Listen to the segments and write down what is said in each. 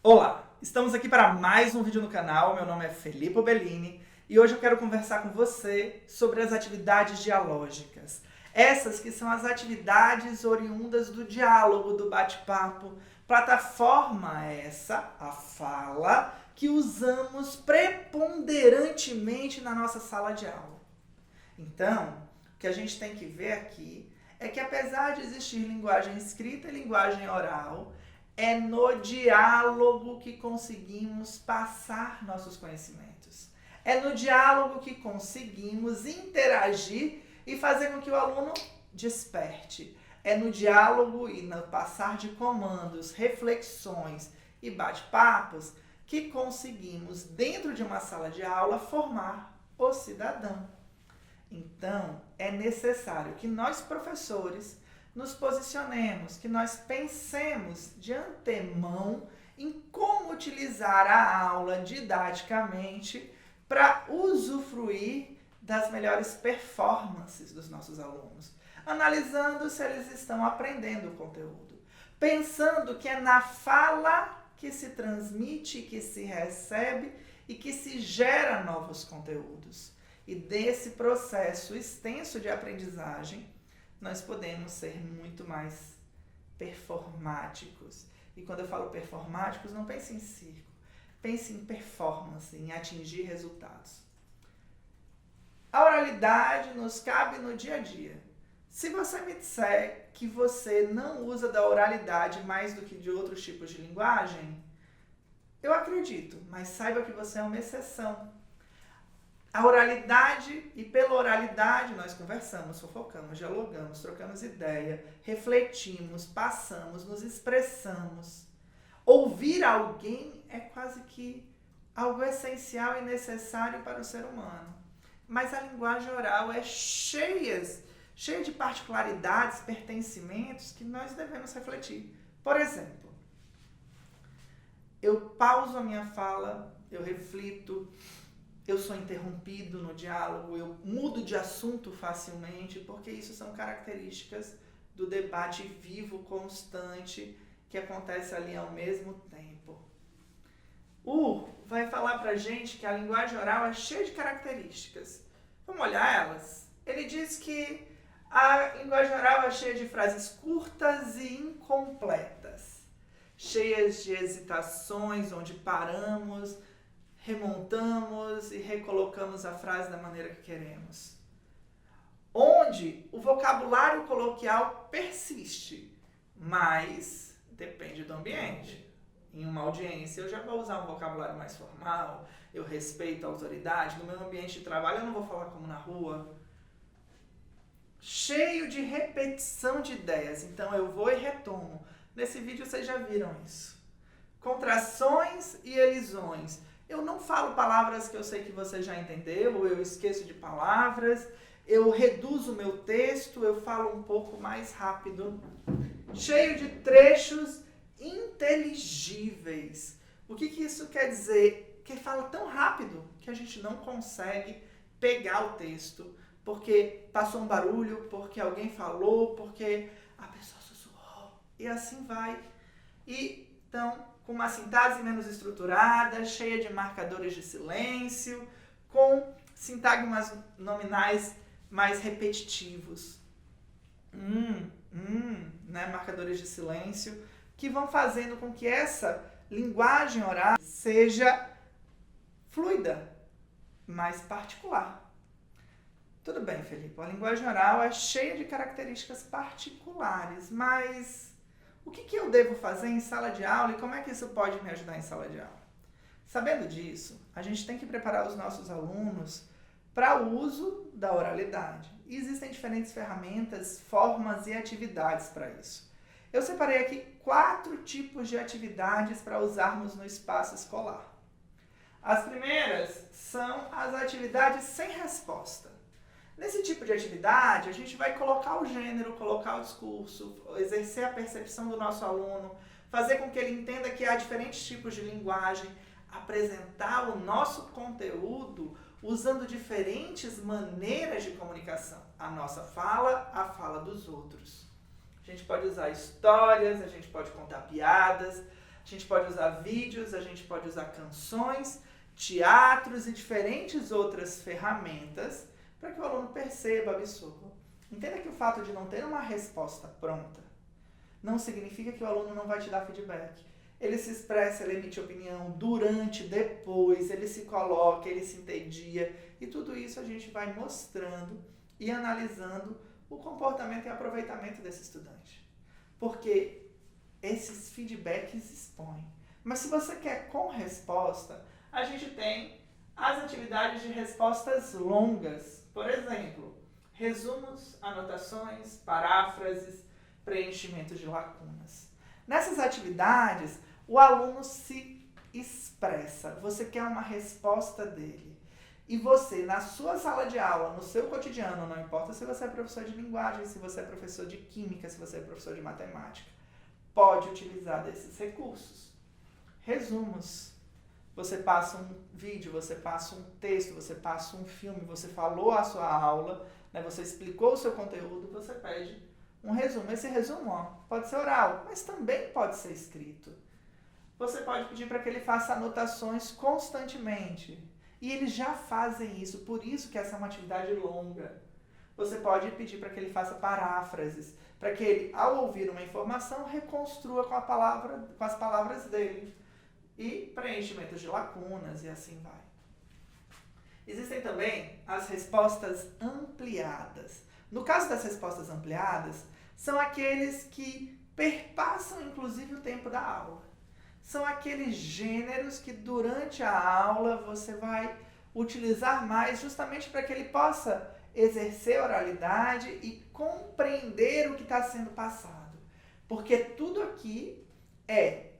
Olá, estamos aqui para mais um vídeo no canal. Meu nome é Felipe Bellini e hoje eu quero conversar com você sobre as atividades dialógicas. Essas que são as atividades oriundas do diálogo, do bate-papo, plataforma essa, a fala, que usamos preponderantemente na nossa sala de aula. Então, o que a gente tem que ver aqui é que apesar de existir linguagem escrita e linguagem oral, é no diálogo que conseguimos passar nossos conhecimentos. É no diálogo que conseguimos interagir e fazer com que o aluno desperte. É no diálogo e no passar de comandos, reflexões e bate-papos que conseguimos, dentro de uma sala de aula, formar o cidadão. Então, é necessário que nós, professores, nos posicionemos, que nós pensemos de antemão em como utilizar a aula didaticamente para usufruir das melhores performances dos nossos alunos, analisando se eles estão aprendendo o conteúdo, pensando que é na fala que se transmite, que se recebe e que se gera novos conteúdos. E desse processo extenso de aprendizagem, nós podemos ser muito mais performáticos. E quando eu falo performáticos, não pense em circo, pense em performance, em atingir resultados. A oralidade nos cabe no dia a dia. Se você me disser que você não usa da oralidade mais do que de outros tipos de linguagem, eu acredito, mas saiba que você é uma exceção. A oralidade, e pela oralidade nós conversamos, fofocamos, dialogamos, trocamos ideia, refletimos, passamos, nos expressamos. Ouvir alguém é quase que algo essencial e necessário para o ser humano. Mas a linguagem oral é cheia de particularidades, pertencimentos que nós devemos refletir. Por exemplo, eu pauso a minha fala, eu reflito, eu sou interrompido no diálogo, eu mudo de assunto facilmente, porque isso são características do debate vivo, constante, que acontece ali ao mesmo tempo. Vai falar pra gente que a linguagem oral é cheia de características. Vamos olhar elas? Ele diz que a linguagem oral é cheia de frases curtas e incompletas, cheias de hesitações, onde paramos, remontamos e recolocamos a frase da maneira que queremos. Onde o vocabulário coloquial persiste, mas depende do ambiente. Em uma audiência eu já vou usar um vocabulário mais formal, eu respeito a autoridade, no meu ambiente de trabalho eu não vou falar como na rua. Cheio de repetição de ideias, então eu vou e retomo. Nesse vídeo vocês já viram isso. Contrações e elisões. Eu não falo palavras que eu sei que você já entendeu, eu esqueço de palavras, eu reduzo o meu texto, eu falo um pouco mais rápido. Cheio de trechos inteligíveis. O que isso quer dizer? Que fala tão rápido que a gente não consegue pegar o texto, porque passou um barulho, porque alguém falou, porque a pessoa sussurrou, e assim vai. Então, com uma sintaxe menos estruturada, cheia de marcadores de silêncio, com sintagmas nominais mais repetitivos. Marcadores de silêncio, que vão fazendo com que essa linguagem oral seja fluida, mais particular. Tudo bem, Felipe, a linguagem oral é cheia de características particulares, mas o que eu devo fazer em sala de aula e como é que isso pode me ajudar em sala de aula? Sabendo disso, a gente tem que preparar os nossos alunos para o uso da oralidade. E existem diferentes ferramentas, formas e atividades para isso. Eu separei aqui 4 tipos de atividades para usarmos no espaço escolar. As primeiras são as atividades sem resposta. Nesse tipo de atividade, a gente vai colocar o gênero, colocar o discurso, exercer a percepção do nosso aluno, fazer com que ele entenda que há diferentes tipos de linguagem, apresentar o nosso conteúdo usando diferentes maneiras de comunicação. A nossa fala, a fala dos outros. A gente pode usar histórias, a gente pode contar piadas, A gente pode usar vídeos, a gente pode usar canções, teatros e diferentes outras ferramentas para que o aluno perceba, absorva. Entenda que o fato de não ter uma resposta pronta não significa que o aluno não vai te dar feedback. Ele se expressa, ele emite opinião durante, depois, ele se coloca, ele se entedia. E tudo isso a gente vai mostrando e analisando o comportamento e aproveitamento desse estudante. Porque esses feedbacks expõem. Mas se você quer com resposta, a gente tem as atividades de respostas longas. Por exemplo, resumos, anotações, paráfrases, preenchimento de lacunas. Nessas atividades, o aluno se expressa. Você quer uma resposta dele. E você, na sua sala de aula, no seu cotidiano, não importa se você é professor de linguagem, se você é professor de química, se você é professor de matemática, pode utilizar desses recursos. Resumos. Você passa um vídeo, você passa um texto, você passa um filme, você falou a sua aula, né, você explicou o seu conteúdo, você pede um resumo. Esse resumo pode ser oral, mas também pode ser escrito. Você pode pedir para que ele faça anotações constantemente. E eles já fazem isso, por isso que essa é uma atividade longa. Você pode pedir para que ele faça paráfrases, para que ele, ao ouvir uma informação, reconstrua com as palavras dele. E preenchimento de lacunas e assim vai. Existem também as respostas ampliadas. No caso das respostas ampliadas, são aqueles que perpassam inclusive o tempo da aula. São aqueles gêneros que durante a aula você vai utilizar mais justamente para que ele possa exercer oralidade e compreender o que está sendo passado. Porque tudo aqui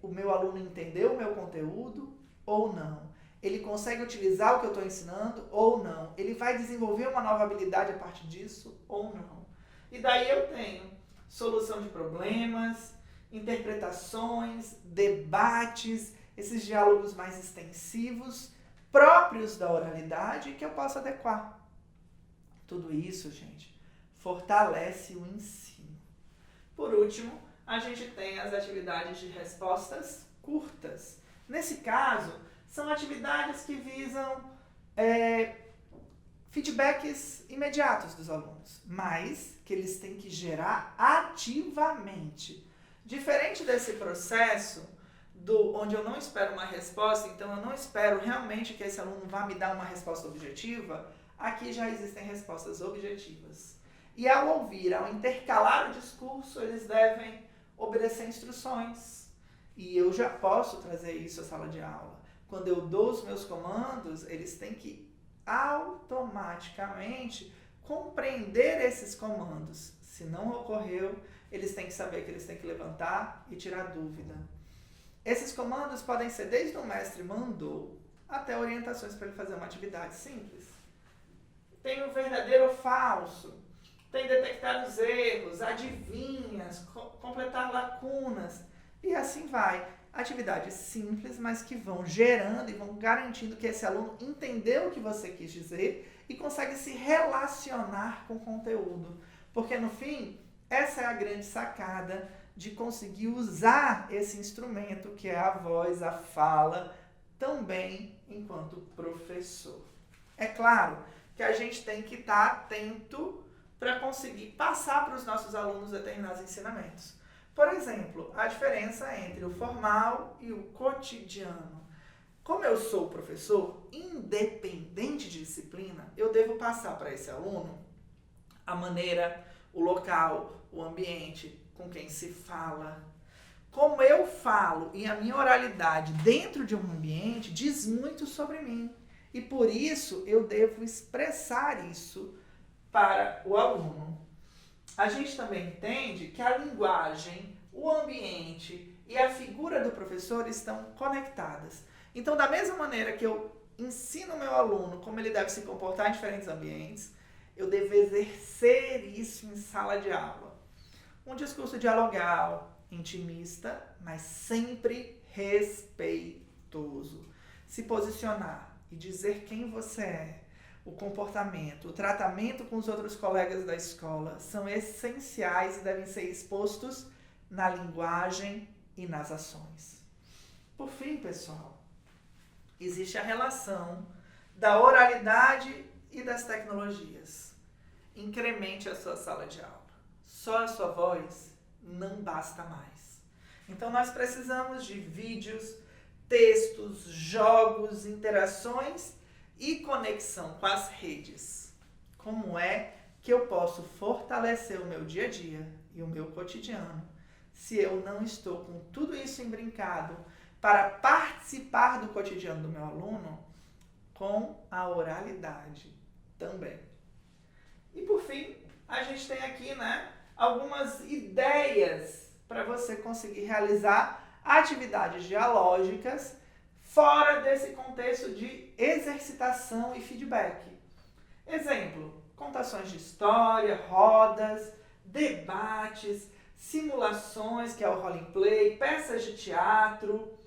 o meu aluno entendeu o meu conteúdo ou não. Ele consegue utilizar o que eu estou ensinando ou não. Ele vai desenvolver uma nova habilidade a partir disso ou não. E daí eu tenho solução de problemas, interpretações, debates, esses diálogos mais extensivos, próprios da oralidade que eu posso adequar. Tudo isso, gente, fortalece o ensino. Por último, a gente tem as atividades de respostas curtas. Nesse caso, são atividades que visam feedbacks imediatos dos alunos, mas que eles têm que gerar ativamente. Diferente desse processo, onde eu não espero uma resposta, então eu não espero realmente que esse aluno vá me dar uma resposta objetiva, aqui já existem respostas objetivas. E ao ouvir, ao intercalar o discurso, eles devem obedecer instruções. E eu já posso trazer isso à sala de aula. Quando eu dou os meus comandos, eles têm que automaticamente compreender esses comandos. Se não ocorreu, eles têm que saber que eles têm que levantar e tirar dúvida. Esses comandos podem ser desde o mestre mandou até orientações para ele fazer uma atividade simples. Tem o verdadeiro ou falso. Tem detectar os erros, adivinhas, completar lacunas e assim vai. Atividades simples, mas que vão gerando e vão garantindo que esse aluno entendeu o que você quis dizer e consegue se relacionar com o conteúdo. Porque no fim, essa é a grande sacada de conseguir usar esse instrumento que é a voz, a fala, também enquanto professor. É claro que a gente tem que estar atento para conseguir passar para os nossos alunos determinados ensinamentos. Por exemplo, a diferença entre o formal e o cotidiano. Como eu sou professor, independente de disciplina, eu devo passar para esse aluno a maneira, o local, o ambiente com quem se fala. Como eu falo e a minha oralidade dentro de um ambiente diz muito sobre mim. E por isso eu devo expressar isso para o aluno. A gente também entende que a linguagem, o ambiente e a figura do professor estão conectadas. Então, da mesma maneira que eu ensino o meu aluno como ele deve se comportar em diferentes ambientes, eu devo exercer isso em sala de aula. Um discurso dialogal, intimista, mas sempre respeitoso. Se posicionar e dizer quem você é. O comportamento, o tratamento com os outros colegas da escola são essenciais e devem ser expostos na linguagem e nas ações. Por fim, pessoal, existe a relação da oralidade e das tecnologias. Incremente a sua sala de aula. Só a sua voz não basta mais. Então nós precisamos de vídeos, textos, jogos, interações e conexão com as redes. Como é que eu posso fortalecer o meu dia a dia e o meu cotidiano se eu não estou com tudo isso imbrincado para participar do cotidiano do meu aluno com a oralidade também? E por fim, a gente tem aqui, algumas ideias para você conseguir realizar atividades dialógicas fora desse contexto de exercitação e feedback. Exemplo, contações de história, rodas, debates, simulações, que é o role play, peças de teatro,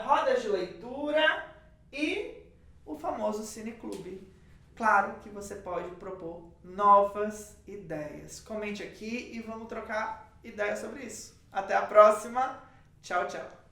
rodas de leitura e o famoso cineclube. Claro que você pode propor novas ideias. Comente aqui e vamos trocar ideias sobre isso. Até a próxima. Tchau, tchau.